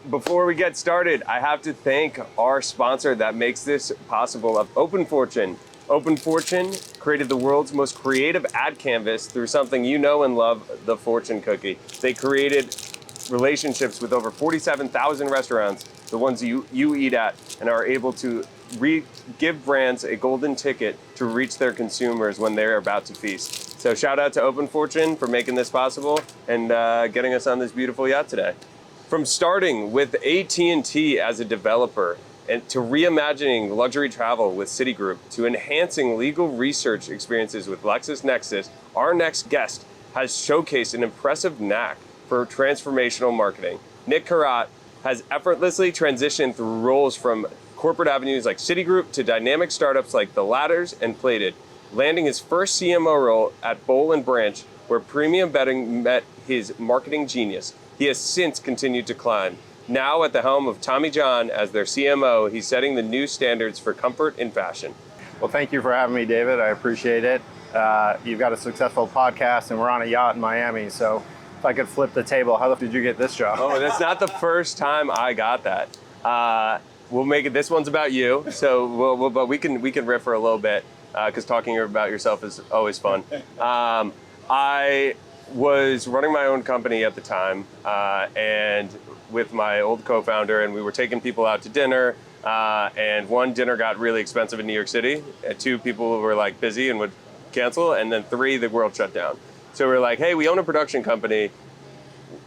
before we get started, I have to thank our sponsor that makes this possible, of OpenFortune. OpenFortune created the world's most creative ad canvas through something you know and love, the Fortune cookie. They created relationships with over 47,000 restaurants, the ones you eat at, and are able to give brands a golden ticket to reach their consumers when they're about to feast. So shout out to OpenFortune for making this possible and getting us on this beautiful yacht today. From starting with AT&T as a developer, and to reimagining luxury travel with Citigroup, to enhancing legal research experiences with LexisNexis, our next guest has showcased an impressive knack for transformational marketing. Nick Karrat has effortlessly transitioned through roles from corporate avenues like Citigroup to dynamic startups like TheLadders and Plated, landing his first CMO role at Boland Branch, where premium betting met his marketing genius. He has since continued to climb. Now at the helm of Tommy John as their CMO, he's setting the new standards for comfort in fashion. Well, thank you for having me, David. I appreciate it. You've got a successful podcast and we're on a yacht in Miami. So if I could flip the table, how did you get this job? Oh, that's not the first time I got that. We'll make it, this one's about you. So but we can riff for a little bit because talking about yourself is always fun. I was running my own company at the time and with my old co-founder, and we were taking people out to dinner, and one dinner got really expensive in New York City, and two people were like busy and would cancel, and then three, the world shut down. So we were like, hey, we own a production company.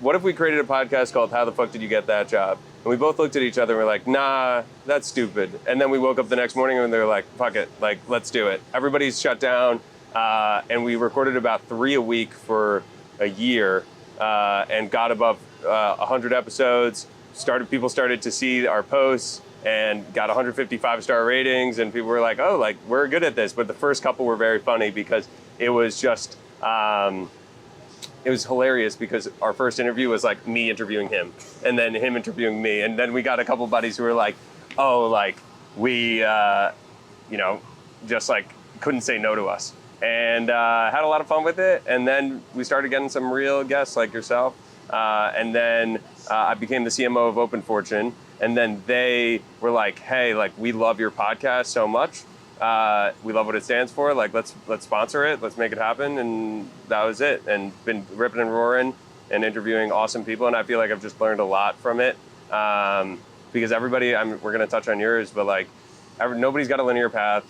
What if we created a podcast called How the Fuck Did You Get That Job? And we both looked at each other and we're like, nah, that's stupid. And then we woke up the next morning and they were like, fuck it, like, let's do it. Everybody's shut down, and we recorded about 3 a week for a year, and got above 100 episodes. People started to see our posts and got 155-star ratings, and people were like, oh, like, we're good at this. But the first couple were very funny because it was just, it was hilarious because our first interview was like me interviewing him and then him interviewing me. And then we got a couple buddies who were like, oh, like, we, just like couldn't say no to us. And had a lot of fun with it. And then we started getting some real guests like yourself. And then I became the CMO of OpenFortune. And then they were like, hey, like, we love your podcast so much. We love what it stands for. Like, let's sponsor it. Let's make it happen. And that was it. And been ripping and roaring and interviewing awesome people. And I feel like I've just learned a lot from it. Because everybody, we're going to touch on yours, but like, nobody's got a linear path.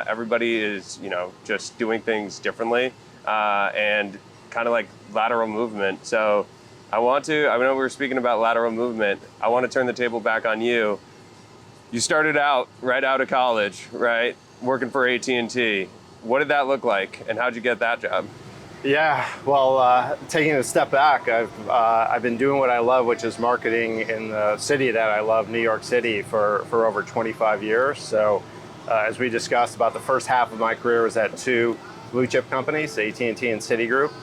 Everybody is, just doing things differently, and kind of like lateral movement. So I know we were speaking about lateral movement. I want to turn the table back on you. You started out right out of college, right? Working for AT&T. What did that look like, and how'd you get that job? Yeah, well, taking a step back, I've been doing what I love, which is marketing in the city that I love, New York City, for over 25 years. So as we discussed, about the first half of my career was at two blue chip companies, AT&T and Citigroup.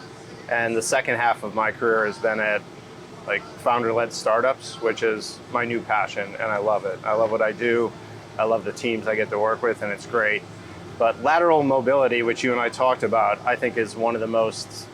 And the second half of my career has been at like founder-led startups, which is my new passion, and I love it. I love what I do. I love the teams I get to work with, and it's great. But lateral mobility, which you and I talked about, I think is one of the most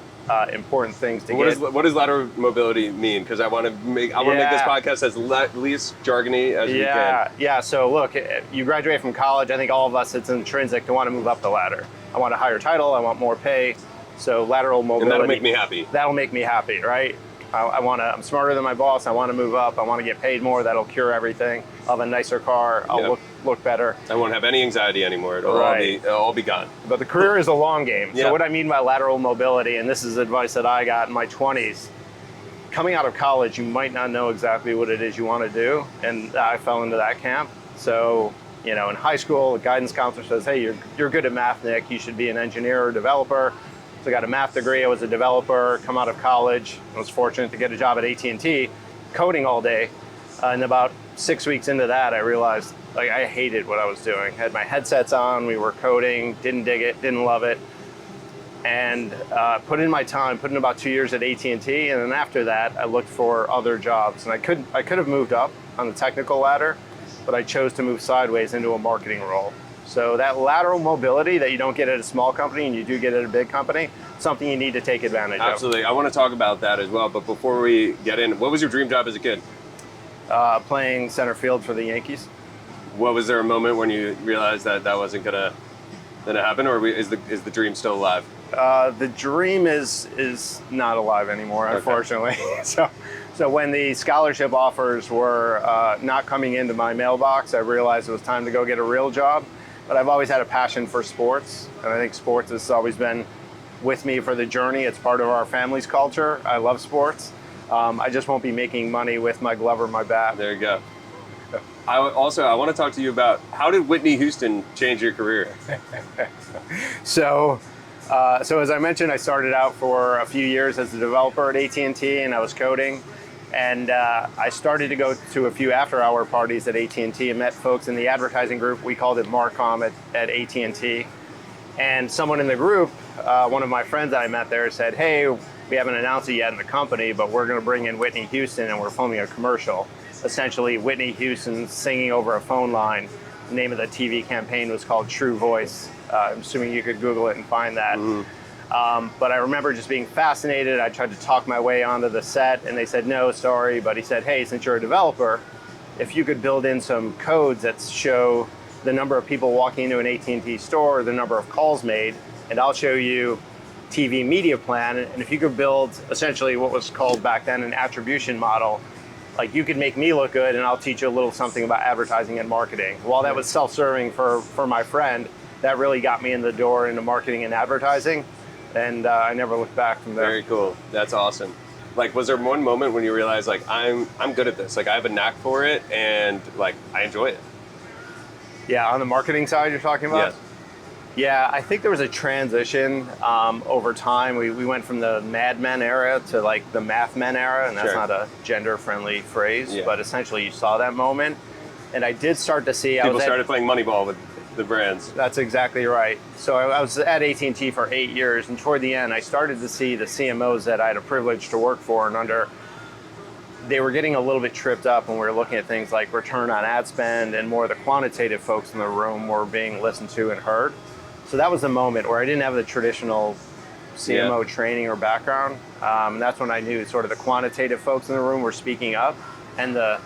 important things to get. What does lateral mobility mean? Because I want to make this podcast as least jargony as we can. Yeah. So look, you graduate from college. I think all of us, it's intrinsic to want to move up the ladder. I want a higher title. I want more pay. So lateral mobility. And that'll make me happy. That'll make me happy, right? I'm smarter than my boss. I want to move up. I want to get paid more. That'll cure everything. I'll have a nicer car. I'll look better. I won't have any anxiety anymore. It'll all be gone. But the career is a long game. So what I mean by lateral mobility, and this is advice that I got in my 20s, coming out of college, you might not know exactly what it is you want to do. And I fell into that camp. So, in high school, a guidance counselor says, hey, you're good at math, Nick. You should be an engineer or developer. So I got a math degree. I was a developer, come out of college. I was fortunate to get a job at AT&T, coding all day. And about 6 weeks into that, I realized like I hated what I was doing. I had my headsets on, we were coding, didn't dig it, didn't love it. And put in my time, put in about 2 years at AT&T. And then after that, I looked for other jobs. And I could have moved up on the technical ladder, but I chose to move sideways into a marketing role. So that lateral mobility that you don't get at a small company and you do get at a big company, something you need to take advantage of. Absolutely. I want to talk about that as well. But before we get in, what was your dream job as a kid? playing center field for the Yankees. Was there a moment when you realized that wasn't gonna happen, or is the dream still alive? The dream is not alive anymore, unfortunately. Okay. So when the scholarship offers were not coming into my mailbox, I realized it was time to go get a real job. But I've always had a passion for sports, and I think sports has always been with me for the journey. It's part of our family's culture. I love sports. I just won't be making money with my glove or my bat. There you go. I want to talk to you about, how did Whitney Houston change your career? So as I mentioned, I started out for a few years as a developer at AT&T, and I was coding. And I started to go to a few after-hour parties at AT&T and met folks in the advertising group. We called it Marcom at AT&T. And someone in the group, one of my friends that I met there, said, "Hey, we haven't announced it yet in the company, but we're going to bring in Whitney Houston, and we're filming a commercial." Essentially, Whitney Houston singing over a phone line. The name of the TV campaign was called True Voice. I'm assuming you could Google it and find that. Mm-hmm. But I remember just being fascinated. I tried to talk my way onto the set, and they said, "No, sorry." But he said, "Hey, since you're a developer, if you could build in some codes that show the number of people walking into an AT&T store, the number of calls made, and I'll show you TV media plan. And if you could build essentially what was called back then an attribution model, like you could make me look good, and I'll teach you a little something about advertising and marketing." While that was self-serving for my friend, that really got me in the door into marketing and advertising. And I never looked back from there. Very cool. That's awesome. Like, was there one moment when you realized, like, I'm good at this, like I have a knack for it, and like I enjoy it? Yeah, on the marketing side you're talking about? Yes. Yeah, I think there was a transition over time. We went from the Mad Men era to like the Math Men era, and that's not a gender-friendly phrase, but essentially you saw that moment. And I did start to see... People started playing Moneyball with the brands. That's exactly right. So I was at AT&T for 8 years, and toward the end I started to see the CMOs that I had a privilege to work for and under. They were getting a little bit tripped up when we were looking at things like return on ad spend, and more of the quantitative folks in the room were being listened to and heard. So that was the moment where I didn't have the traditional CMO training or background. That's when I knew sort of the quantitative folks in the room were speaking up, and the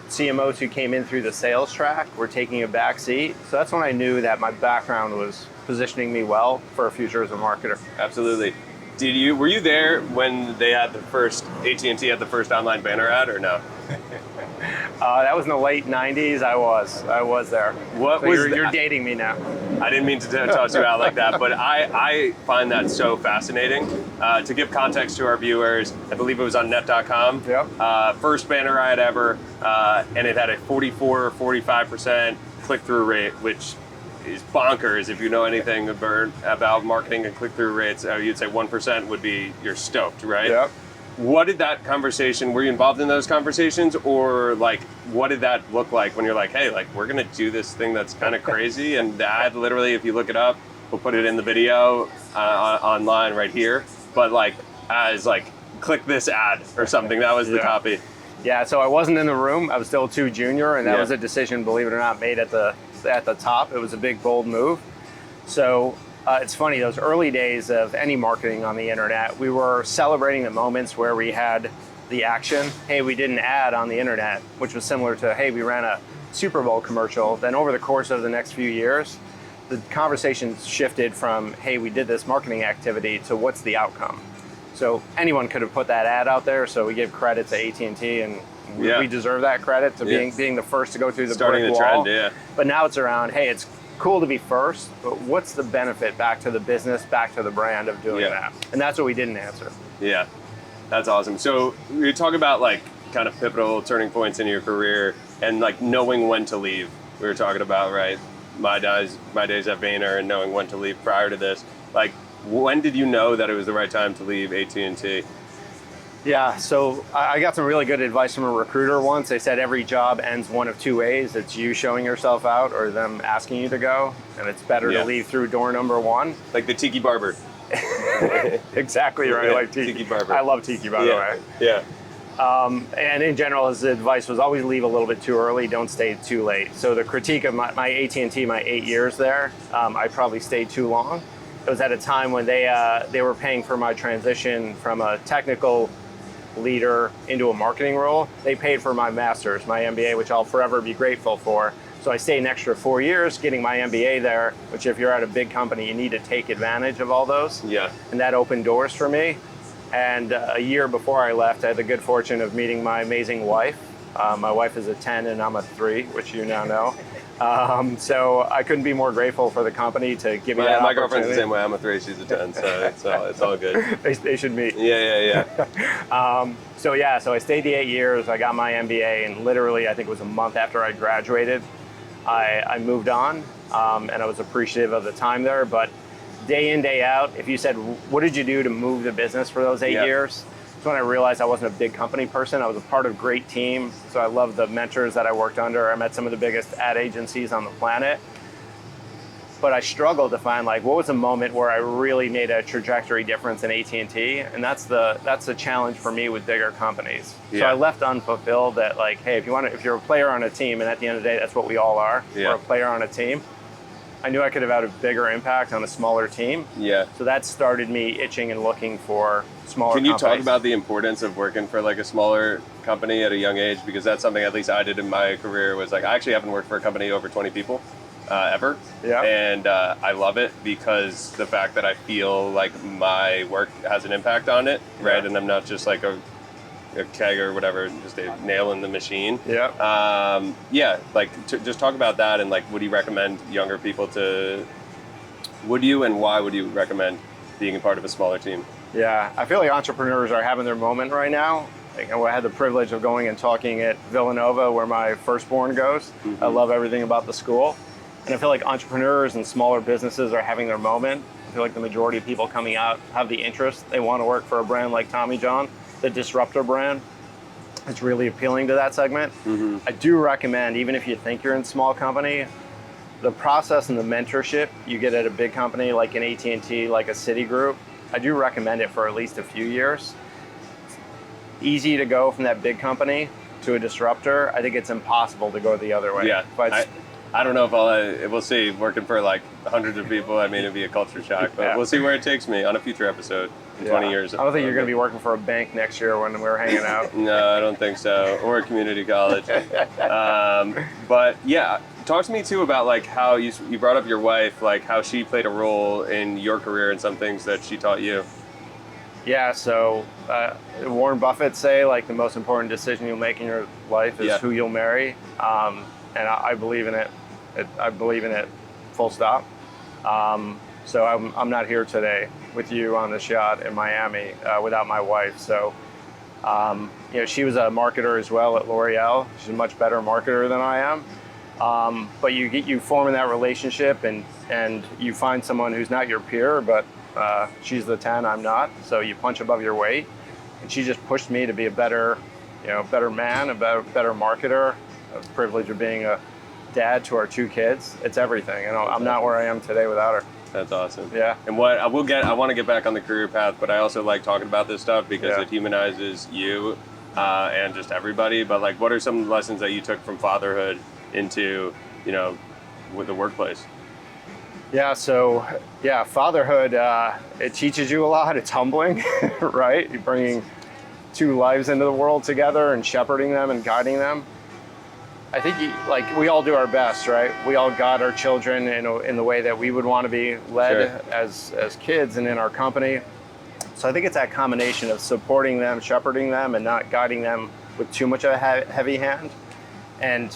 CMOs who came in through the sales track were taking a back seat. So that's when I knew that my background was positioning me well for a future as a marketer. Absolutely. Were you there when they had AT&T had the first online banner ad, or no? That was in the late 90s. I was there. You're dating me now. I didn't mean to toss you out like that, but I find that so fascinating. To give context to our viewers, I believe it was on net.com. Yep. First banner ad ever, and it had a 45% click-through rate, which is bonkers. If you know anything about marketing and click-through rates, you'd say 1% would be you're stoked, right? Yep. What did that conversation, were you involved in those conversations, or like what did that look like when you're like, hey, like we're gonna do this thing that's kind of crazy, and the ad, literally, if you look it up, we'll put it in the video online right here, but like as like click this ad or something, that was the copy. Yeah, so I wasn't in the room. I was still too junior, and that was a decision, believe it or not, made at the top. It was a big, bold move. So it's funny, those early days of any marketing on the internet, we were celebrating the moments where we had the action. Hey, we did an ad on the internet, which was similar to, hey, we ran a Super Bowl commercial. Then over the course of the next few years, the conversation shifted from, hey, we did this marketing activity, to what's the outcome? So anyone could have put that ad out there, so we give credit to AT&T, and we deserve that credit to being the first to go through the brick wall. Trend, But now it's around, hey, it's cool to be first, but what's the benefit back to the business, back to the brand of doing that? And that's what we didn't answer. Yeah, that's awesome. So you talk about like kind of pivotal turning points in your career and like knowing when to leave. We were talking about, right, my days at Vayner and knowing when to leave prior to this. Like, when did you know that it was the right time to leave AT&T? Yeah, so I got some really good advice from a recruiter once. They said every job ends one of two ways. It's you showing yourself out or them asking you to go. And it's better to leave through door number one. Like the Tiki Barber. Exactly right, like Tiki Barber. I love Tiki, by the way. Yeah. And in general, his advice was always leave a little bit too early, don't stay too late. So the critique of my AT&T, my 8 years there, I probably stayed too long. It was at a time when they were paying for my transition from a technical leader into a marketing role. They paid for my master's, my MBA, which I'll forever be grateful for. So I stayed an extra 4 years getting my MBA there, which if you're at a big company, you need to take advantage of all those. Yeah. And that opened doors for me. And a year before I left, I had the good fortune of meeting my amazing wife. My wife is a 10 and I'm a 3, which you now know. So I couldn't be more grateful for the company to give me that My opportunity. girlfriend's the same way. I'm a 3, she's a 10, so it's all good. They should meet. Yeah. So I stayed the 8 years. I got my MBA, and literally, I think it was a month after I graduated, I moved on, and I was appreciative of the time there. But day in, day out, if you said, what did you do to move the business for those 8 years? That's when I realized I wasn't a big company person. I was a part of a great team. So I loved the mentors that I worked under. I met some of the biggest ad agencies on the planet. But I struggled to find what was a moment where I really made a trajectory difference in AT&T, and that's the challenge for me with bigger companies. So I left unfulfilled that hey, if you're a player on a team, and at the end of the day, that's what we all are. We're a player on a team. I knew I could have had a bigger impact on a smaller team. Yeah. So that started me itching and looking for smaller companies. Can you talk about the importance of working for a smaller company at a young age? Because that's something at least I did in my career. Was I actually haven't worked for a company over 20 people. Ever. Yeah. And I love it because the fact that I feel like my work has an impact on it, right? And I'm not just a keg or whatever, just a nail in the machine. Yeah. Just talk about that, and would you recommend younger people and why would you recommend being a part of a smaller team? Yeah, I feel like entrepreneurs are having their moment right now. I had the privilege of going and talking at Villanova, where my firstborn goes. Mm-hmm. I love everything about the school. And I feel like entrepreneurs and smaller businesses are having their moment. I feel like the majority of people coming out have the interest. They want to work for a brand like Tommy John, the disruptor brand. It's really appealing to that segment. Mm-hmm. I do recommend, even if you think you're in a small company, the process and the mentorship you get at a big company like an AT&T, like a Citigroup, I do recommend it for at least a few years. It's easy to go from that big company to a disruptor. I think it's impossible to go the other way. Yeah. I don't know if we'll see. Working for hundreds of people, it'd be a culture shock, but we'll see where it takes me on a future episode in 20 years. I don't think you're going to be working for a bank next year when we're hanging out. No, I don't think so. Or a community college. But yeah, talk to me too about how you brought up your wife, how she played a role in your career and some things that she taught you. Yeah, so Warren Buffett say the most important decision you'll make in your life is who you'll marry. And I believe in it. I believe in it, full stop. So I'm not here today with you on this yacht in Miami without my wife. So, she was a marketer as well at L'Oreal. She's a much better marketer than I am. But you form in that relationship, and you find someone who's not your peer, but she's the 10, I'm not. So you punch above your weight. And she just pushed me to be a better man, a better marketer. The privilege of being a dad to our 2 kids. It's everything. I'm not where I am today without her. That's awesome. Yeah. And I want to get back on the career path, but I also like talking about this stuff because it humanizes you and just everybody. But what are some lessons that you took from fatherhood into, with the workplace? Yeah. So fatherhood, it teaches you a lot. It's humbling, right? You're bringing 2 lives into the world together and shepherding them and guiding them. I think we all do our best, right? We all guide our children in the way that we would want to be led as kids and in our company. So I think it's that combination of supporting them, shepherding them, and not guiding them with too much of a heavy hand. And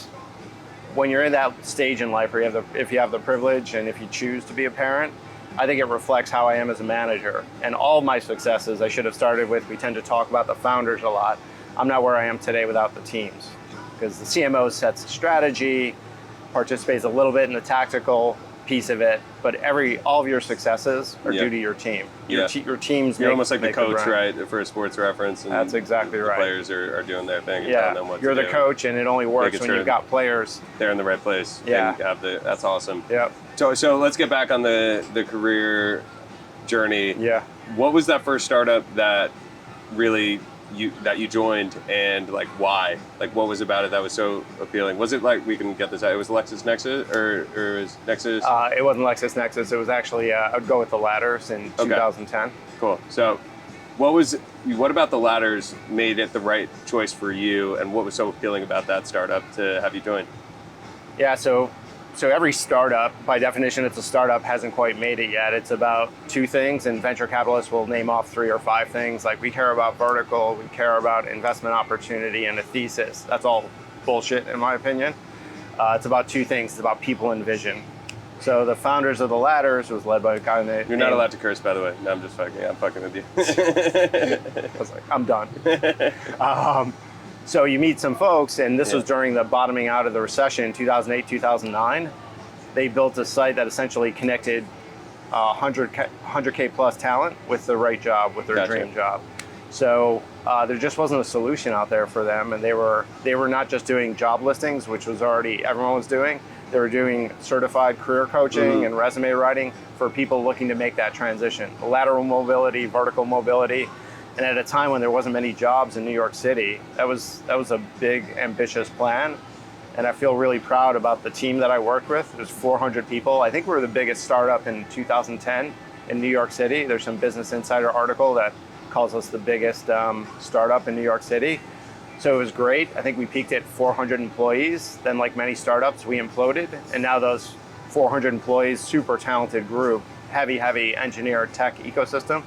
when you're in that stage in life where if you have the privilege and if you choose to be a parent, I think it reflects how I am as a manager. And all of my successes I should have started with, we tend to talk about the founders a lot. I'm not where I am today without the teams. Because the CMO sets the strategy, participates a little bit in the tactical piece of it, but all of your successes are due to your team. Your teams. You're almost like the coach, right, for a sports reference. And that's exactly right. The players are doing their thing and telling them what to do. You're the coach, and it only works when you've got players. They're in the right place. Yeah. That's awesome. Yep. So let's get back on the career journey. Yeah. What was that first startup that really you joined, and why? What was about it that was so appealing? Was it we can get this out, it was LexisNexis or was Nexis? It wasn't LexisNexis. It was actually I'd go with TheLadders in 2010. Cool. So What about the Ladders made it the right choice for you, and what was so appealing about that startup to have you join? Yeah, so every startup, by definition, it's a startup, hasn't quite made it yet. It's about two things, and venture capitalists will name off 3 or 5 things. Like, we care about vertical, we care about investment opportunity, and a thesis. That's all bullshit, in my opinion. It's about 2 things. It's about people and vision. So the founders of the Ladders was led by a guy named... You're not allowed to curse, by the way. No, I'm fucking with you. I was like, I'm done. So you meet some folks, and this was during the bottoming out of the recession in 2008, 2009. They built a site that essentially connected 100K plus talent with the right job, with their dream job. So there just wasn't a solution out there for them, and they were not just doing job listings, which was already everyone was doing. They were doing certified career coaching and resume writing for people looking to make that transition. Lateral mobility, vertical mobility. And at a time when there wasn't many jobs in New York City, that was a big, ambitious plan. And I feel really proud about the team that I worked with. There's 400 people. I think we were the biggest startup in 2010 in New York City. There's some Business Insider article that calls us the biggest startup in New York City. So it was great. I think we peaked at 400 employees. Then, like many startups, we imploded. And now those 400 employees, super talented group, heavy engineer tech ecosystem.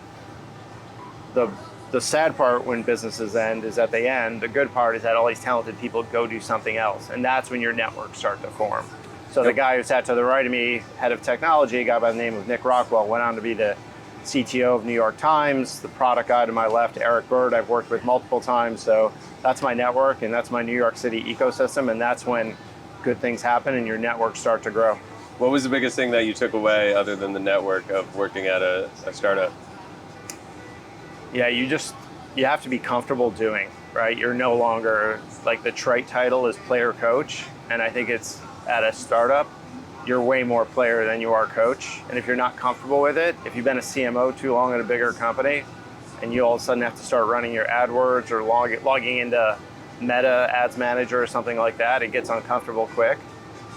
The sad part when businesses end is at the end. The good part is that all these talented people go do something else. And that's when your networks start to form. So the guy who sat to the right of me, head of technology, a guy by the name of Nick Rockwell, went on to be the CTO of New York Times. The product guy to my left, Eric Bird, I've worked with multiple times. So that's my network, and that's my New York City ecosystem. And that's when good things happen and your networks start to grow. What was the biggest thing that you took away other than the network of working at a startup? Yeah, you have to be comfortable doing, right? You're no longer, like, the trite title is player coach. And I think it's at a startup, you're way more player than you are coach. And if you're not comfortable with it, if you've been a CMO too long at a bigger company and you all of a sudden have to start running your AdWords or logging into Meta Ads Manager or something like that, it gets uncomfortable quick.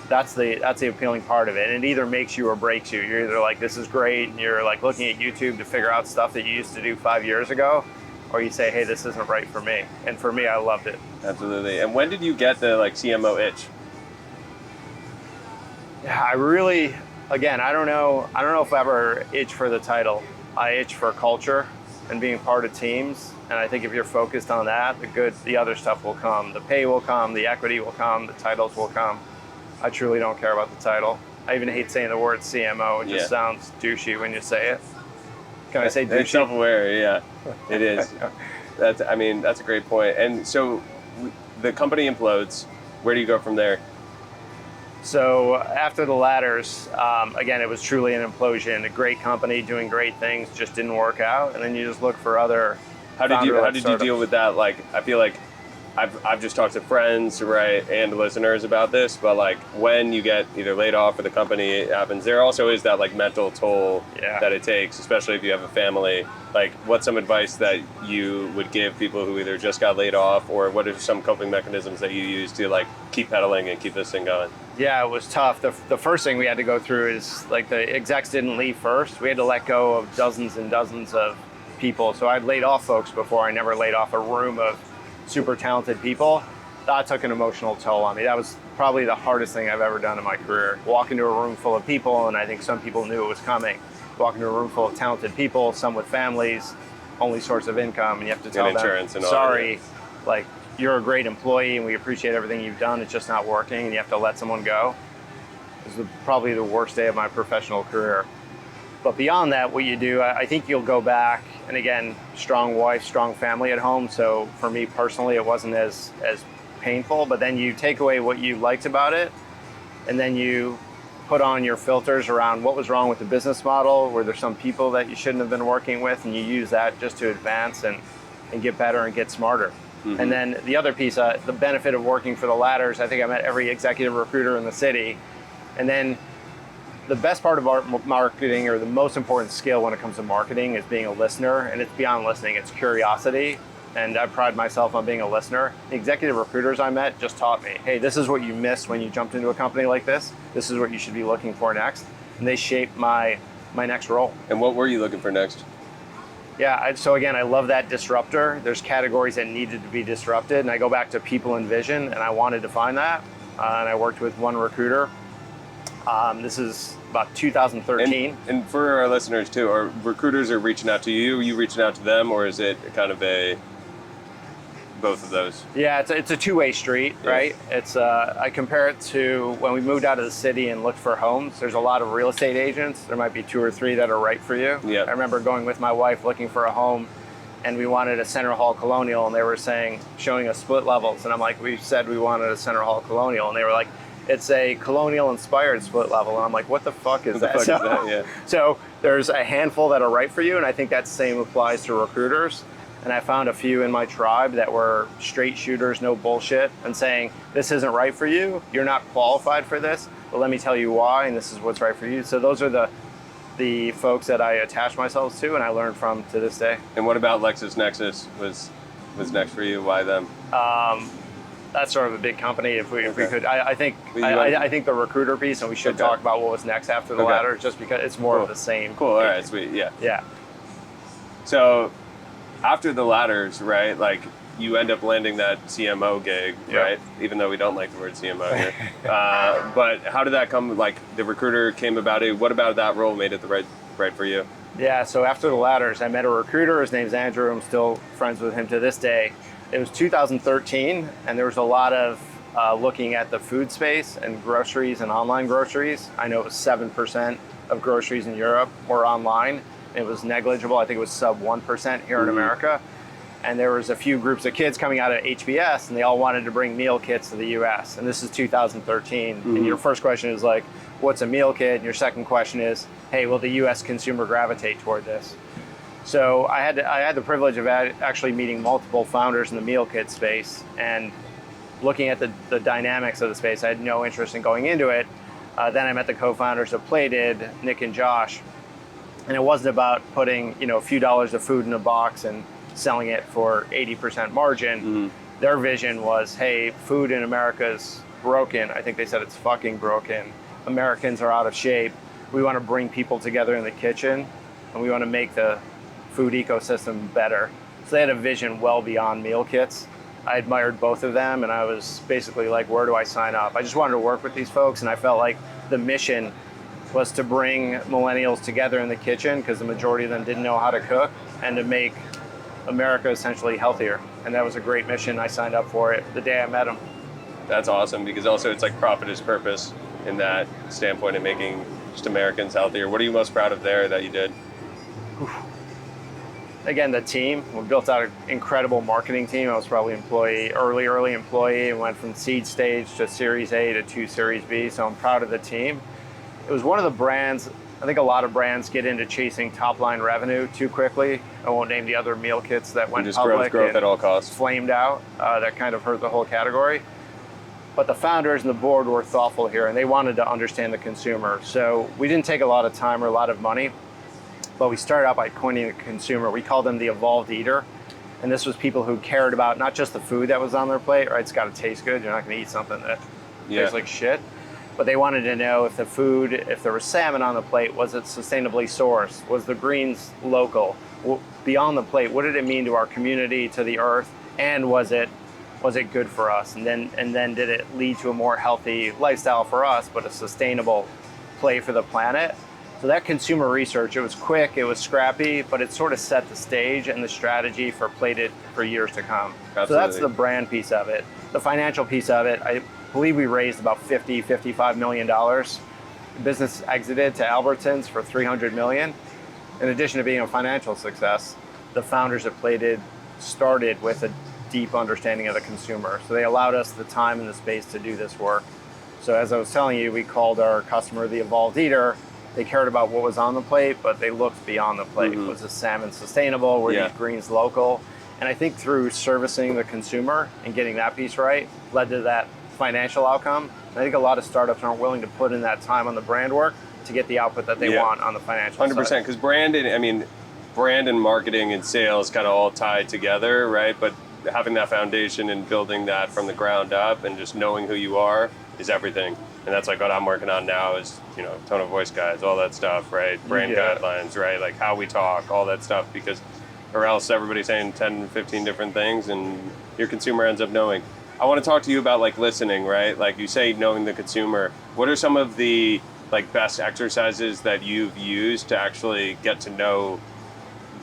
That's the appealing part of it. And it either makes you or breaks you. You're either like, this is great, and you're like looking at YouTube to figure out stuff that you used to do 5 years ago, or you say, hey, this isn't right for me. And for me, I loved it. Absolutely. And when did you get the CMO itch? Yeah, I really, again, I don't know if I ever itch for the title. I itch for culture and being part of teams. And I think if you're focused on that, the other stuff will come. The pay will come, the equity will come, the titles will come. I truly don't care about the title. I even hate saying the word CMO. It just sounds douchey when you say it. Can I say douchey? It's self-aware, yeah. It is. That's a great point. And so the company implodes. Where do you go from there? So after the Ladders, again, it was truly an implosion. A great company doing great things just didn't work out. And then you just look for other How did you deal with that? Like, I feel like I've just talked to friends, right, and listeners about this, but like when you get either laid off or the company happens, there also is that like mental toll that it takes, especially if you have a family. Like, what's some advice that you would give people who either just got laid off, or what are some coping mechanisms that you use to like keep pedaling and keep this thing going? Yeah, it was tough. The first thing we had to go through is, like, the execs didn't leave first. We had to let go of dozens and dozens of people. So I'd laid off folks before. I never laid off a room of super talented people. That took an emotional toll on me. That was probably the hardest thing I've ever done in my career. Walk into a room full of people, and I think some people knew it was coming. Walk into a room full of talented people, some with families, only source of income, and you have to tell them, sorry, like, you're a great employee and we appreciate everything you've done, it's just not working, and you have to let someone go. It was probably the worst day of my professional career. But beyond that, what you do, I think you'll go back, and again, strong wife, strong family at home, so for me personally, it wasn't as painful, but then you take away what you liked about it, and then you put on your filters around what was wrong with the business model, were there some people that you shouldn't have been working with, and you use that just to advance and get better and get smarter. Mm-hmm. And then the other piece, the benefit of working for the Ladders, I think I met every executive recruiter in the city, and then the best part of our marketing, or the most important skill when it comes to marketing, is being a listener. And it's beyond listening, it's curiosity. And I pride myself on being a listener. The executive recruiters I met just taught me, hey, this is what you missed when you jumped into a company like this. This is what you should be looking for next. And they shaped my next role. And what were you looking for next? Yeah, so again, I love that disruptor. There's categories that needed to be disrupted, and I go back to people and vision, and I wanted to find that. And I worked with one recruiter. This is about 2013. And for our listeners too, are recruiters are reaching out to you? Are you reaching out to them, or is it kind of both of those? Yeah, it's a two-way street, right? It's I compare it to when we moved out of the city and looked for homes. There's a lot of real estate agents. There might be 2 or 3 that are right for you. Yeah. I remember going with my wife looking for a home, and we wanted a center hall colonial, and they were showing us split levels, and I'm like, we said we wanted a center hall colonial, and they were like, it's a colonial inspired split level, and I'm like, what the fuck is that? Yeah. So there's a handful that are right for you, and I think that same applies to recruiters. And I found a few in my tribe that were straight shooters, no bullshit, and saying, this isn't right for you, you're not qualified for this, but let me tell you why, and this is what's right for you. So those are the folks that I attach myself to and I learn from to this day. And what about LexisNexis was next for you? Why them? That's sort of a big company. If we could, I think the recruiter piece, and we should talk about what was next after the ladder, just because it's more of the same. Cool. All right. Sweet. Yeah. Yeah. So after the ladders, right? Like you end up landing that CMO gig, right? Even though we don't like the word CMO here. But how did that come? Like the recruiter came about it. What about that role made it the right for you? Yeah. So after the ladders, I met a recruiter. His name's Andrew. I'm still friends with him to this day. It was 2013, and there was a lot of looking at the food space and groceries and online groceries. I know it was 7% of groceries in Europe were online. It was negligible. I think it was sub 1% here in America. And there was a few groups of kids coming out of HBS, and they all wanted to bring meal kits to the US. And this is 2013. And your first question is like, what's a meal kit? And your second question is, hey, will the US consumer gravitate toward this? So I had the privilege of actually meeting multiple founders in the meal kit space and looking at the dynamics of the space. I had no interest in going into it. Then I met the co-founders of Plated, Nick and Josh. And it wasn't about putting, a few dollars of food in a box and selling it for 80% margin. Their vision was, hey, food in America is broken. I think they said it's fucking broken. Americans are out of shape. We want to bring people together in the kitchen, and we want to make the food ecosystem better. So they had a vision well beyond meal kits. I admired both of them, and I was basically like, where do I sign up? I just wanted to work with these folks, and I felt like the mission was to bring millennials together in the kitchen, because the majority of them didn't know how to cook, and to make America essentially healthier. And that was a great mission. I signed up for it the day I met them. That's awesome, because also it's like profit is purpose in that standpoint of making just Americans healthier. What are you most proud of there that you did? Again, the team. We built out an incredible marketing team. I was probably early employee, and went from seed stage to Series A to 2 Series B. So I'm proud of the team. It was one of the brands, I think a lot of brands get into chasing top line revenue too quickly. I won't name the other meal kits that went public growth at all costs. Flamed out. That kind of hurt the whole category. But the founders and the board were thoughtful here, and they wanted to understand the consumer. So we didn't take a lot of time or a lot of money, but we started out by coining the consumer. We called them the evolved eater. And this was people who cared about not just the food that was on their plate, right? It's got to taste good. You're not going to eat something that tastes like shit. But they wanted to know if the food, if there was salmon on the plate, was it sustainably sourced? Was the greens local? Beyond the plate, what did it mean to our community, to the earth? And was it good for us? And then did it lead to a more healthy lifestyle for us, but a sustainable play for the planet? So that consumer research, it was quick, it was scrappy, but it sort of set the stage and the strategy for Plated for years to come. Absolutely. So that's the brand piece of it. The financial piece of it, I believe we raised about $55 million. The business exited to Albertsons for $300 million. In addition to being a financial success, the founders of Plated started with a deep understanding of the consumer. So they allowed us the time and the space to do this work. So as I was telling you, we called our customer the evolved eater. They cared about what was on the plate, but they looked beyond the plate. Was the salmon sustainable? Were these greens local? And I think through servicing the consumer and getting that piece right led to that financial outcome. And I think a lot of startups aren't willing to put in that time on the brand work to get the output that they want on the financial 100%, side. because brand and marketing and sales kind of all tied together, right? But having that foundation and building that from the ground up and just knowing who you are is everything. And that's like what I'm working on now is, tone of voice guides, all that stuff, right? Brand guidelines, right? Like how we talk, all that stuff, because or else everybody's saying 10, 15 different things, and your consumer ends up knowing. I want to talk to you about like listening, right? Like you say, knowing the consumer. What are some of the like best exercises that you've used to actually get to know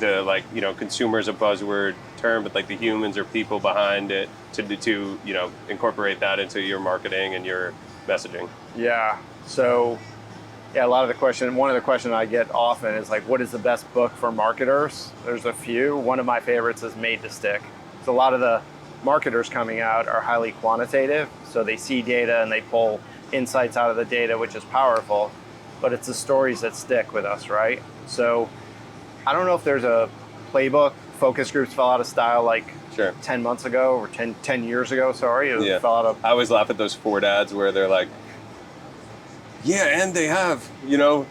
the, like, you know, consumer is a buzzword term, but like the humans or people behind it to you know, incorporate that into your marketing and your messaging? Yeah. So, yeah, one of the questions I get often is like, what is the best book for marketers? There's a few. One of my favorites is Made to Stick. So a lot of the marketers coming out are highly quantitative. So they see data and they pull insights out of the data, which is powerful, but it's the stories that stick with us, right? So I don't know if there's a playbook. Focus groups fell out of style like Sure. 10 months ago or 10 years ago, sorry. It fell out of... I always laugh at those Ford ads where they're like, yeah, and they have, you know,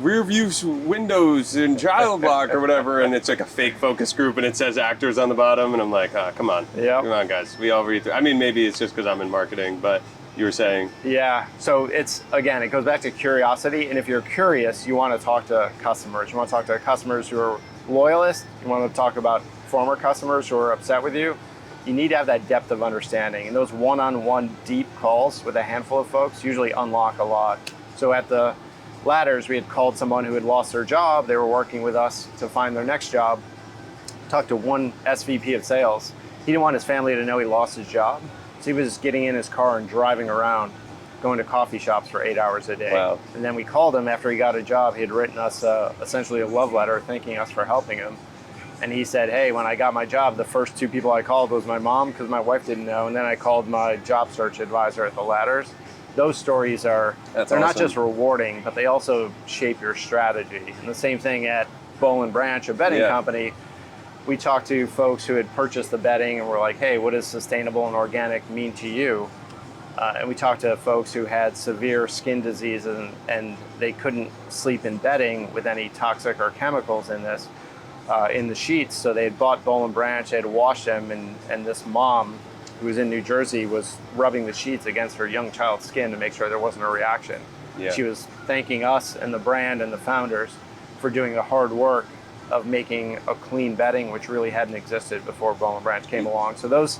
rear view windows and child lock or whatever, and it's like a fake focus group and it says actors on the bottom, and I'm like, come on. Yep. Come on, guys. We all read through. I mean, maybe it's just because I'm in marketing, but you were saying. Yeah, so it's, again, it goes back to curiosity, and if you're curious, you want to talk to customers. You want to talk to customers who are loyalists. You want to talk about former customers who are upset with you. You need to have that depth of understanding, and those one-on-one deep calls with a handful of folks usually unlock a lot. So at the Ladders, we had called someone who had lost their job. They were working with us to find their next job. Talked to one SVP of sales. He didn't want his family to know he lost his job, so he was getting in his car and driving around, going to coffee shops for 8 hours a day. Wow. And then we called him after he got a job. He had written us essentially a love letter thanking us for helping him. And he said, hey, when I got my job, the first two people I called was my mom, because my wife didn't know, and then I called my job search advisor at the Ladders. Those stories they're awesome. Not just rewarding, but they also shape your strategy. And the same thing at Boland Branch, a bedding company. We talked to folks who had purchased the bedding and were like, hey, what does sustainable and organic mean to you? And we talked to folks who had severe skin disease and they couldn't sleep in bedding with any toxic or chemicals in this. In the sheets, so they had bought Boland Branch, they had washed them, and this mom who was in New Jersey was rubbing the sheets against her young child's skin to make sure there wasn't a reaction. Yeah. She was thanking us and the brand and the founders for doing the hard work of making a clean bedding, which really hadn't existed before Boland Branch came along. So those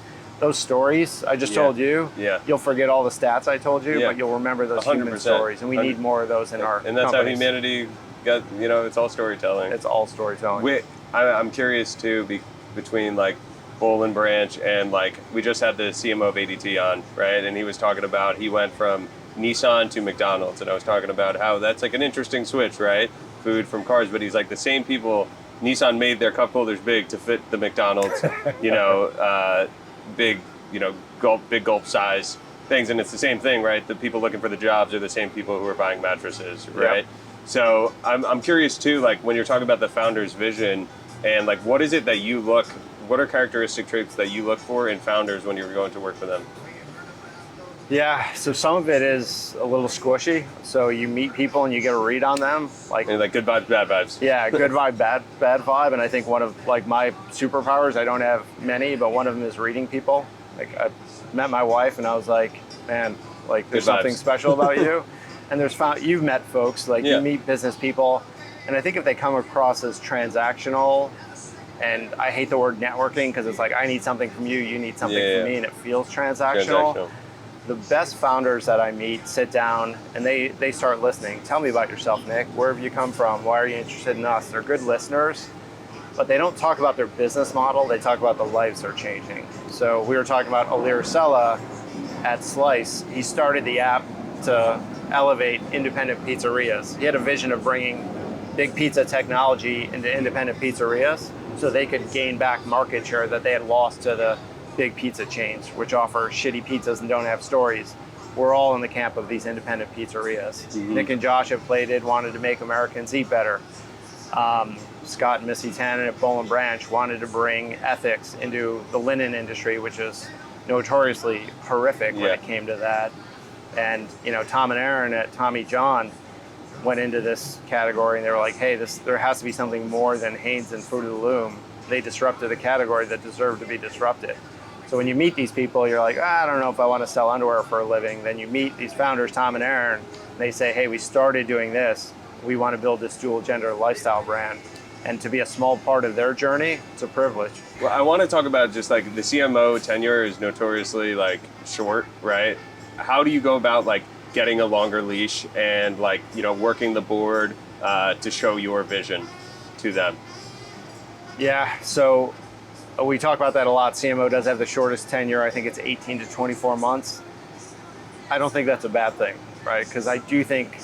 stories I just told you, you'll forget all the stats I told you, but you'll remember those 100%. Human stories, and we need more of those in our And that's companies. how humanity got, you know, it's all storytelling. It's all storytelling. I'm curious too, between like Boland Branch and like, we just had the CMO of AT&T on, right? And he was talking about, he went from Nissan to McDonald's, and I was talking about how that's like an interesting switch, right? Food from cars, but he's like, the same people, Nissan made their cup holders big to fit the McDonald's, you know, big, you know, big gulp size things, and it's the same thing, right? The people looking for the jobs are the same people who are buying mattresses, right? Yep. So I'm curious too, like when you're talking about the founder's vision, and like what is it that you what are characteristic traits that you look for in founders when you're going to work for them? Yeah, so some of it is a little squishy. So you meet people and you get a read on them. Like good vibes, bad vibes. Yeah, good vibe, bad vibe. And I think one of like my superpowers, I don't have many, but one of them is reading people. Like I met my wife and I was like, man, like there's something special about you. And you've met folks, like you meet business people. And I think if they come across as transactional, and I hate the word networking because it's like, I need something from you, you need something from me, and it feels transactional. The best founders that I meet sit down and they start listening. Tell me about yourself, Nick. Where have you come from? Why are you interested in us? They're good listeners, but they don't talk about their business model. They talk about the lives they're changing. So we were talking about Alir Sella at Slice. He started the app to elevate independent pizzerias. He had a vision of bringing big pizza technology into independent pizzerias so they could gain back market share that they had lost to the big pizza chains, which offer shitty pizzas and don't have stories. We're all in the camp of these independent pizzerias. Mm-hmm. Nick and Josh at Plated wanted to make Americans eat better. Scott and Missy Tannen at Boland Branch wanted to bring ethics into the linen industry, which is notoriously horrific when it came to that. And you know, Tom and Aaron at Tommy John went into this category and they were like, hey, there has to be something more than Hanes and Fruit of the Loom. They disrupted a category that deserved to be disrupted. So when you meet these people, you're like, I don't know if I want to sell underwear for a living. Then you meet these founders, Tom and Aaron, and they say, hey, we started doing this. We want to build this dual gender lifestyle brand. And to be a small part of their journey, it's a privilege. Well, I want to talk about just like the CMO tenure is notoriously like short, right? How do you go about like getting a longer leash and like, working the board to show your vision to them? Yeah, so we talk about that a lot. CMO does have the shortest tenure. I think it's 18 to 24 months. I don't think that's a bad thing, right? Because I do think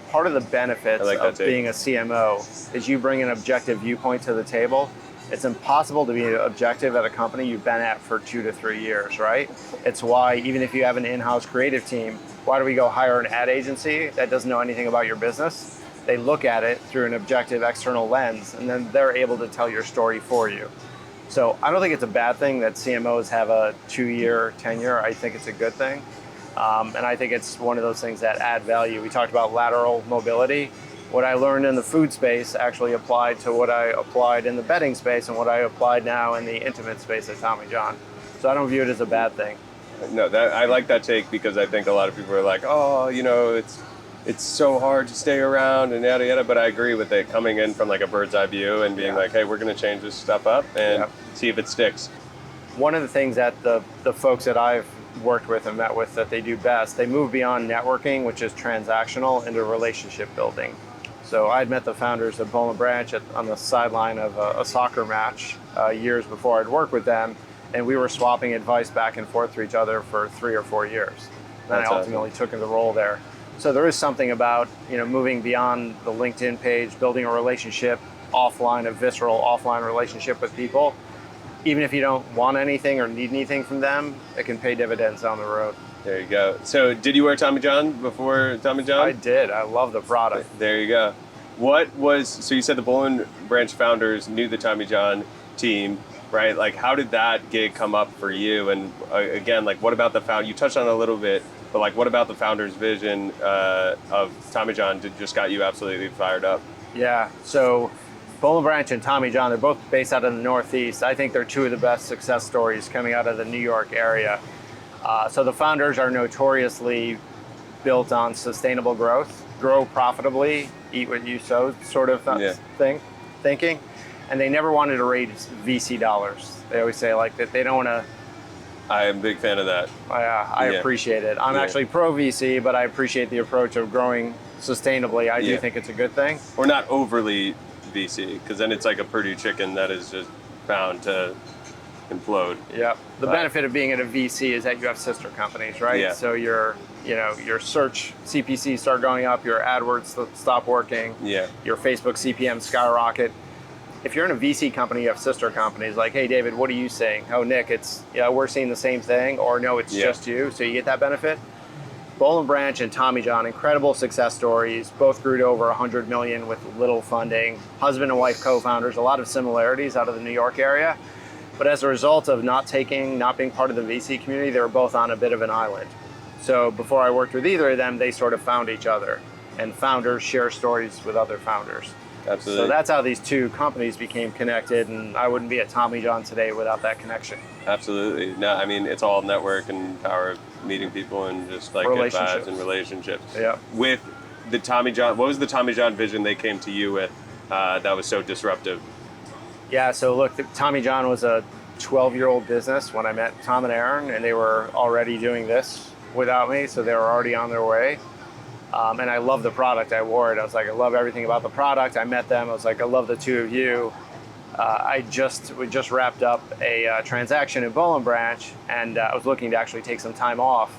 part of the benefits of being a CMO is you bring an objective viewpoint to the table. It's impossible to be objective at a company you've been at for 2 to 3 years, right? It's why even if you have an in-house creative team, why do we go hire an ad agency that doesn't know anything about your business? They look at it through an objective external lens, and then they're able to tell your story for you. So I don't think it's a bad thing that CMOs have a 2-year tenure. I think it's a good thing. And I think it's one of those things that add value. We talked about lateral mobility. What I learned in the food space actually applied to what I applied in the bedding space and what I applied now in the intimate space at Tommy John. So I don't view it as a bad thing. No, I like that take because I think a lot of people are like, oh, it's so hard to stay around and yada yada. But I agree with it coming in from like a bird's eye view and being like, hey, we're going to change this stuff up and see if it sticks. One of the things that the folks that I've worked with and met with that they do best, they move beyond networking, which is transactional, into relationship building. So I'd met the founders of Boland Branch on the sideline of a soccer match years before I'd worked with them, and we were swapping advice back and forth to each other for 3 or 4 years. Then I ultimately took the role there. So there is something about moving beyond the LinkedIn page, building a relationship offline, a visceral offline relationship with people. Even if you don't want anything or need anything from them, it can pay dividends down the road. There you go. So did you wear Tommy John before Tommy John? I did. I love the product. There you go. So you said the Boland Branch founders knew the Tommy John team, right? Like how did that gig come up for you? And again, like what about the founder? You touched on it a little bit, but like what about the founder's vision of Tommy John just got you absolutely fired up? Yeah, so Boland Branch and Tommy John, they're both based out of the Northeast. I think they're two of the best success stories coming out of the New York area. So the founders are notoriously built on sustainable growth, grow profitably, eat what you sow sort of thinking. And they never wanted to raise VC dollars. They always say like that they don't want to. I am a big fan of that. I appreciate it. I'm actually pro VC, but I appreciate the approach of growing sustainably. I do think it's a good thing. Or not overly VC, because then it's like a Purdue chicken that is just bound to implode. Yeah. The benefit of being at a VC is that you have sister companies, right? Yeah. So your search CPCs start going up, your AdWords stop working, your Facebook CPM skyrocket. If you're in a VC company, you have sister companies like, hey, David, what are you saying? Oh, Nick, we're seeing the same thing, or no, it's just you. So you get that benefit. Boland Branch and Tommy John, incredible success stories. Both grew to over 100 million with little funding. Husband and wife co-founders, a lot of similarities out of the New York area. But as a result of not being part of the VC community, they were both on a bit of an island. So before I worked with either of them, they sort of found each other. And founders share stories with other founders. Absolutely. So that's how these two companies became connected, and I wouldn't be at Tommy John today without that connection. Absolutely. No, I mean, it's all network and power of meeting people and just like good vibes and relationships. Yeah. With the Tommy John, what was the Tommy John vision they came to you with that was so disruptive? Yeah, so look, Tommy John was a 12-year-old business when I met Tom and Aaron, and they were already doing this without me, so they were already on their way. And I love the product. I wore it. I was like, I love everything about the product. I met them. I was like, I love the two of you. We just wrapped up a transaction in Boland Branch, and I was looking to actually take some time off.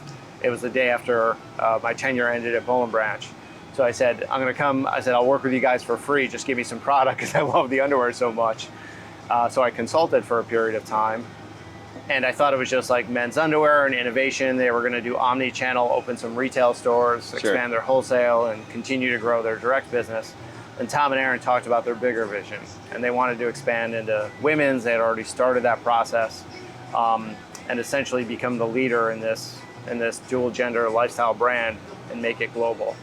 It was the day after my tenure ended at Boland Branch. So I said, I'm going to come. I said, I'll work with you guys for free. Just give me some product because I love the underwear so much. So I consulted for a period of time. And I thought it was just like men's underwear and innovation. They were going to do omni-channel, open some retail stores, expand their wholesale, and continue to grow their direct business. And Tom and Aaron talked about their bigger vision, and they wanted to expand into women's. They had already started that process, and essentially become the leader in this dual gender lifestyle brand and make it global.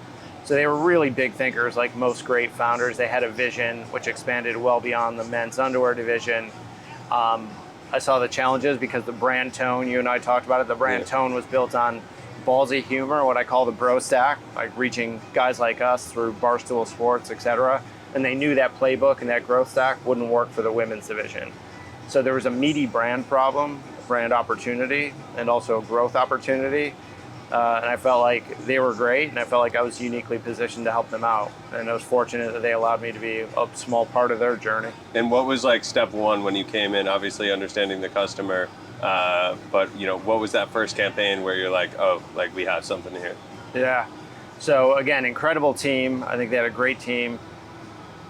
So they were really big thinkers, like most great founders. They had a vision which expanded well beyond the men's underwear division. I saw the challenges because the brand tone, you and I talked about it, the brand tone was built on ballsy humor, what I call the bro stack, like reaching guys like us through Barstool Sports, etc. and they knew that playbook and that growth stack wouldn't work for the women's division. So there was a meaty brand problem, brand opportunity, and also a growth opportunity. And I felt like they were great, and I felt like I was uniquely positioned to help them out. And I was fortunate that they allowed me to be a small part of their journey. And what was like step one when you came in? Obviously understanding the customer, but you know, what was that first campaign where you're like, oh, like we have something here? Yeah. So again, incredible team. I think they had a great team.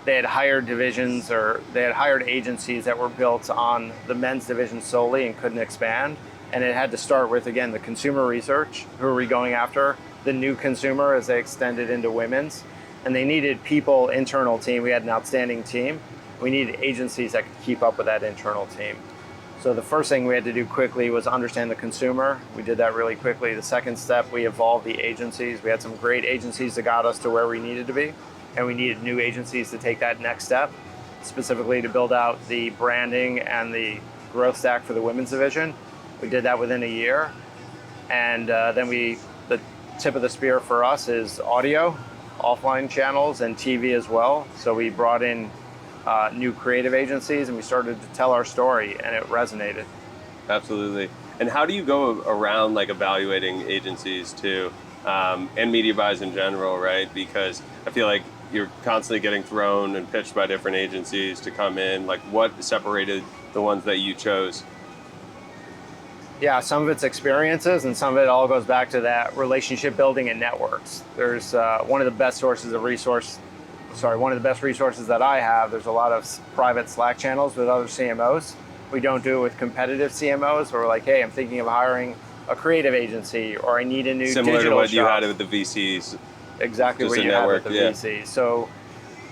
They had hired divisions, or they had hired agencies that were built on the men's division solely and couldn't expand. And it had to start with, again, the consumer research. Who are we going after? The new consumer as they extended into women's. And they needed people, internal team. We had an outstanding team. We needed agencies that could keep up with that internal team. So the first thing we had to do quickly was understand the consumer. We did that really quickly. The second step, we evolved the agencies. We had some great agencies that got us to where we needed to be. And we needed new agencies to take that next step, specifically to build out the branding and the growth stack for the women's division. We did that within a year. And then the tip of the spear for us is audio, offline channels, and TV as well. So we brought in new creative agencies, and we started to tell our story, and it resonated. Absolutely. And how do you go around like evaluating agencies too, and media buys in general, right? Because I feel like you're constantly getting thrown and pitched by different agencies to come in. Like, what separated the ones that you chose? Yeah, some of it's experiences, and some of it all goes back to that relationship building and networks. There's one of the best resources that I have. There's a lot of private Slack channels with other CMOs. We don't do it with competitive CMOs, where we're like, hey, I'm thinking of hiring a creative agency, or I need a new digital Similar to what shop. you had with the VCs. Exactly what you had with the VCs. So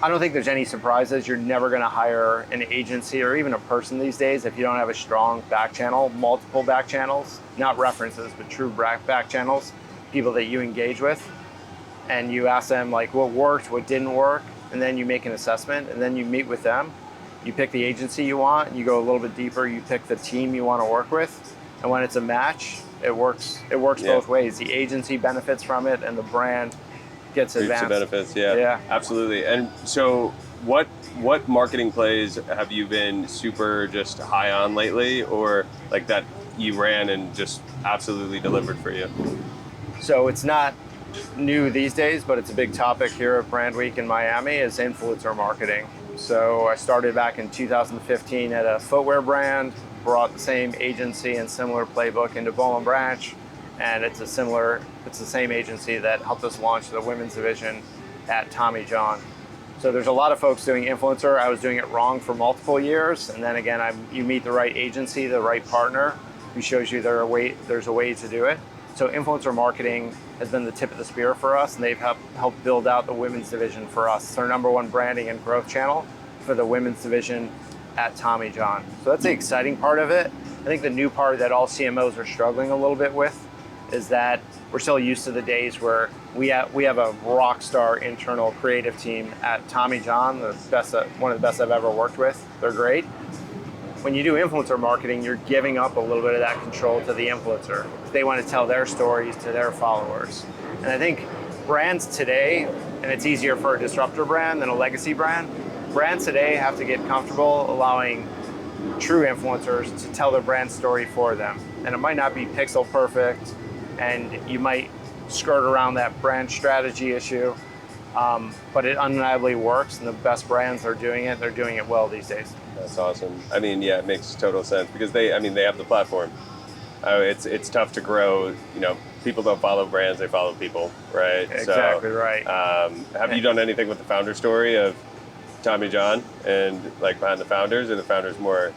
I don't think there's any surprises. You're never going to hire an agency or even a person these days if you don't have a strong back channel, multiple back channels, not references, but true back channels, people that you engage with. And you ask them like what worked, what didn't work, and then you make an assessment, and then you meet with them. You pick the agency you want, you go a little bit deeper, you pick the team you want to work with, and when it's a match, it works both ways. The agency benefits from it, and the brand gets advanced. Benefits, yeah, absolutely. And so what marketing plays have you been super just high on lately, or like that you ran and just absolutely delivered for you? So it's not new these days, but it's a big topic here at Brand Week in Miami, is influencer marketing. So I started back in 2015 at a footwear brand, brought the same agency and similar playbook into Boland Branch, and it's the same agency that helped us launch the women's division at Tommy John. So there's a lot of folks doing influencer. I was doing it wrong for multiple years, and then again, you meet the right agency, the right partner, who shows you there's a way to do it. So influencer marketing has been the tip of the spear for us, and they've helped build out the women's division for us. It's our number one branding and growth channel for the women's division at Tommy John. So that's the exciting part of it. I think the new part that all CMOs are struggling a little bit with is that we're still used to the days where we have a rock star internal creative team at Tommy John, one of the best I've ever worked with. They're great. When you do influencer marketing, you're giving up a little bit of that control to the influencer. They want to tell their stories to their followers. And I think brands today, and it's easier for a disruptor brand than a legacy brand, brands today have to get comfortable allowing true influencers to tell their brand story for them. And it might not be pixel perfect, and you might skirt around that brand strategy issue, but it undeniably works, and the best brands are doing it. They're doing it well these days. That's awesome. I mean, yeah, it makes total sense because they have the platform. It's tough to grow. You know, people don't follow brands; they follow people, right? Exactly right. Have you done anything with the founder story of Tommy John and like behind the founders, or the founders more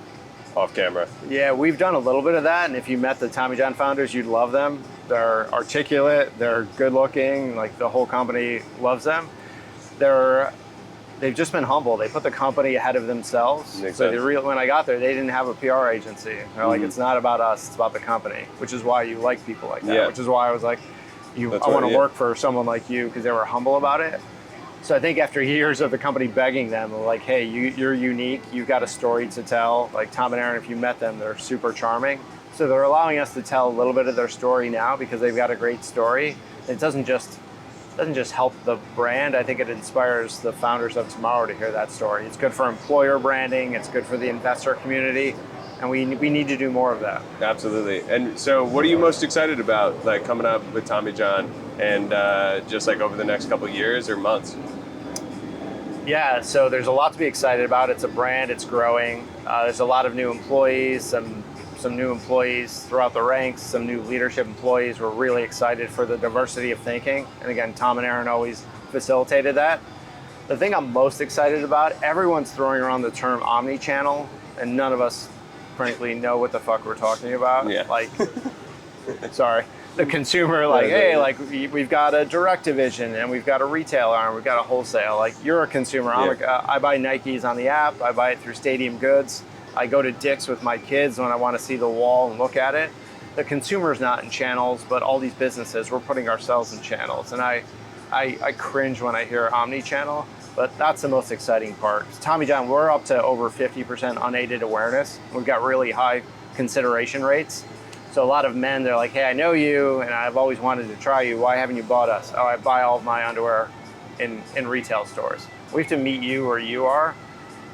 off camera? Yeah, we've done a little bit of that, and if you met the Tommy John founders, you'd love them. They're articulate, they're good looking, like the whole company loves them. They've just been humble. They put the company ahead of themselves. Makes so sense. when I got there, they didn't have a PR agency. They're like, it's not about us, it's about the company, which is why you like people like that, which is why I was like, I want to work for someone like you, because they were humble about it. So I think after years of the company begging them, like, hey, you're unique, you've got a story to tell. Like Tom and Aaron, if you met them, they're super charming. So they're allowing us to tell a little bit of their story now because they've got a great story. It doesn't just doesn't just help the brand. I think it inspires the founders of tomorrow to hear that story. It's good for employer branding. It's good for the investor community. And we need to do more of that. Absolutely. And so what are you most excited about, like coming up with Tommy John and just like over the next couple of years or months? Yeah, so there's a lot to be excited about. It's a brand, it's growing. There's a lot of new employees, some new employees throughout the ranks, some new leadership employees. We're really excited for the diversity of thinking. And again, Tom and Aaron always facilitated that. The thing I'm most excited about, everyone's throwing around the term omni-channel, and none of us frankly know what the fuck we're talking about. Yeah. Like, sorry. The consumer, like, hey, like we've got a direct division and we've got a retail arm, we've got a wholesale. Like, you're a consumer. Yeah. I buy Nikes on the app. I buy it through Stadium Goods. I go to Dick's with my kids when I want to see the wall and look at it. The consumer's not in channels, but all these businesses, we're putting ourselves in channels. And I cringe when I hear omni-channel, but that's the most exciting part. Tommy John, we're up to over 50% unaided awareness. We've got really high consideration rates. So a lot of men, they're like, hey, I know you, and I've always wanted to try you. Why haven't you bought us? Oh, I buy all of my underwear in retail stores. We have to meet you where you are.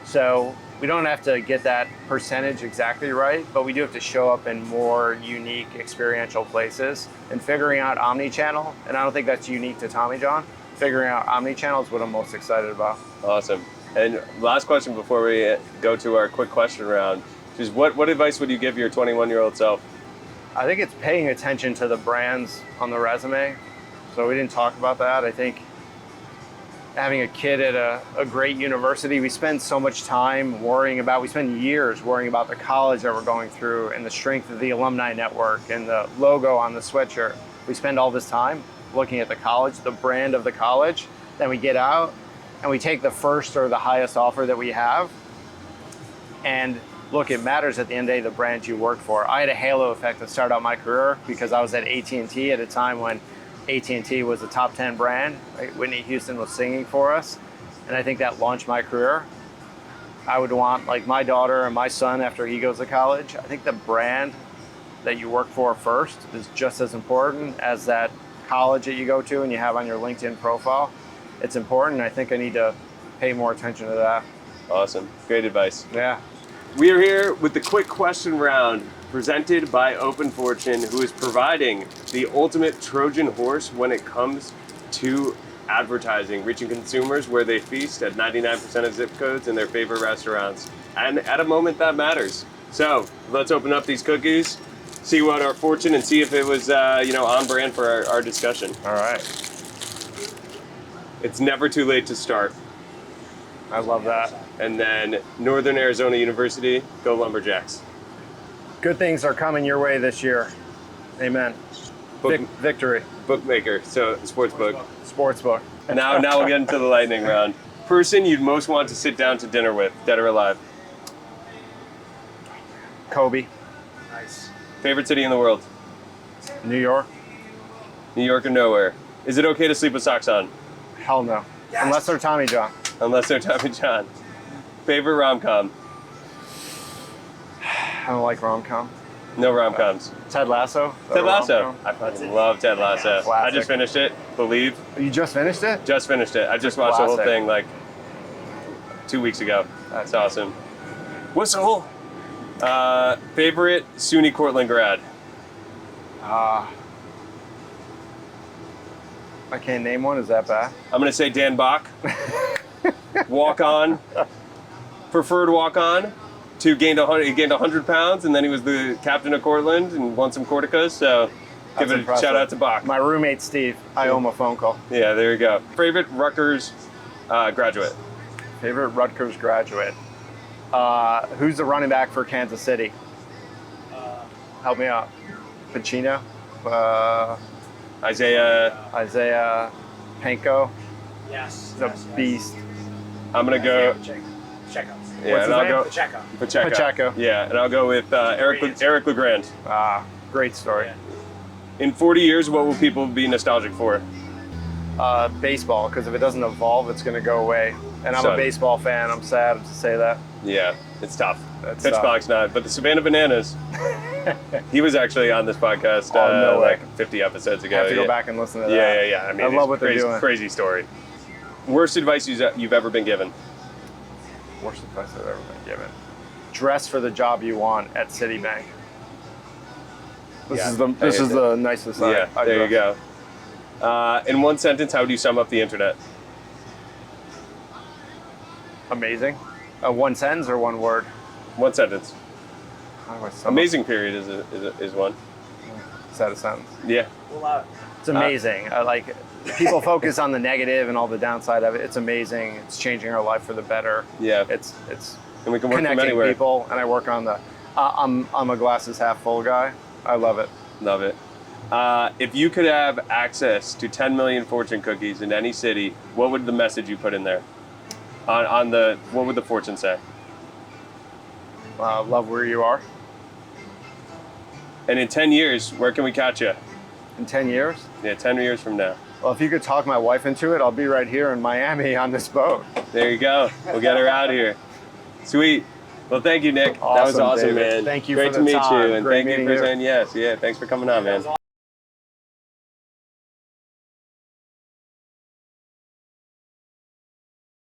So we don't have to get that percentage exactly right, but we do have to show up in more unique experiential places. And figuring out omni-channel, and I don't think that's unique to Tommy John, figuring out omni-channel is what I'm most excited about. Awesome. And last question before we go to our quick question round, is what advice would you give your 21-year-old self? I think it's paying attention to the brands on the resume. So we didn't talk about that. I think having a kid at a great university, we spend so much time we spend years worrying about the college that we're going through and the strength of the alumni network and the logo on the sweatshirt. We spend all this time looking at the college, the brand of the college. Then we get out and we take the first or the highest offer that we have. And look, it matters at the end of the day, the brand you work for. I had a halo effect to start out my career because I was at AT&T at a time when AT&T was a top 10 brand. Right? Whitney Houston was singing for us. And I think that launched my career. I would want, like, my daughter and my son after he goes to college, I think the brand that you work for first is just as important as that college that you go to and you have on your LinkedIn profile. It's important. I think I need to pay more attention to that. Awesome. Great advice. Yeah. We are here with the quick question round presented by Open Fortune, who is providing the ultimate Trojan horse when it comes to advertising, reaching consumers where they feast at 99% of zip codes in their favorite restaurants, and at a moment that matters. So let's open up these cookies, see what our fortune, and see if it was on brand for our discussion. All right. It's never too late to start. I love that. And then Northern Arizona University, go Lumberjacks. Good things are coming your way this year. Amen. Victory. Bookmaker, so sportsbook. Sportsbook. Now we'll get into the lightning round. Person you'd most want to sit down to dinner with, dead or alive. Kobe. Nice. Favorite city in the world. New York. New York or nowhere. Is it okay to sleep with socks on? Hell no. Yes. Unless they're Tommy John. Unless they're Tommy John. Favorite rom-com. I don't like rom-com. No rom-coms. Ted Lasso. Ted Lasso. Rom-com? I fucking love Ted Lasso. Classic. I just finished it. Believe. You just finished it? Just finished it. I just watched the whole Classic. thing like 2 weeks ago. That's awesome. Whistle. Favorite SUNY Cortland grad. I can't name one. Is that bad? I'm gonna say Dan Bach. Walk on. Preferred walk on. He gained 100 pounds, and then he was the captain of Cortland and won some Corticas. So give it a shout out to Bach. My roommate Steve. I owe him a phone call. Yeah, there you go. Favorite Rutgers graduate. Favorite Rutgers graduate. Who's the running back for Kansas City? Help me out. Pacino. Isaiah. Panko. Yes. The yes, yes. beast. I'm gonna go. Pacheco. Yeah, What's and his I'll name? go Pacheco. Pacheco. Yeah, and I'll go with Eric LeGrand. Great story. In 40 years, what will people be nostalgic for? Baseball, because if it doesn't evolve, it's going to go away. And I'm So- a baseball fan. I'm sad to say that. Yeah, it's tough. That's Pitchbox not, but the Savannah Bananas. He was actually on this podcast no way. like 50 episodes I ago. have to yeah. go back and listen to that. Yeah. I mean, I it's love what crazy, they're doing. Crazy story. Worst advice you've ever been given? Worst advice I've ever been given. Dress for the job you want at Citibank. This Yeah, is the nicest Yeah, I there you dress. go. In one sentence, how would you sum up the internet? Amazing. One sentence or one word? One sentence. How do I sum Amazing period is one. up? Is that a sentence? Yeah. It's amazing. People focus on the negative and all the downside of it. It's amazing. It's changing our life for the better. Yeah. It's And we can work from connecting anywhere. people, and I work on the. I'm a glasses half full guy. I love it. Love it. If you could have access to 10 million fortune cookies in any city, what would the message you put in there? What would the fortune say? Love where you are. And in 10 years, where can we catch you? In 10 years. Yeah, 10 years from now. Well, if you could talk my wife into it, I'll be right here in Miami on this boat. There you go. We'll get her out here. Sweet. Well, thank you, Nick. That was Awesome, awesome, David. man. Thank you Great for to the meet time. you, and Great thank you meeting for you. saying yes. Yeah, thanks for coming on, man.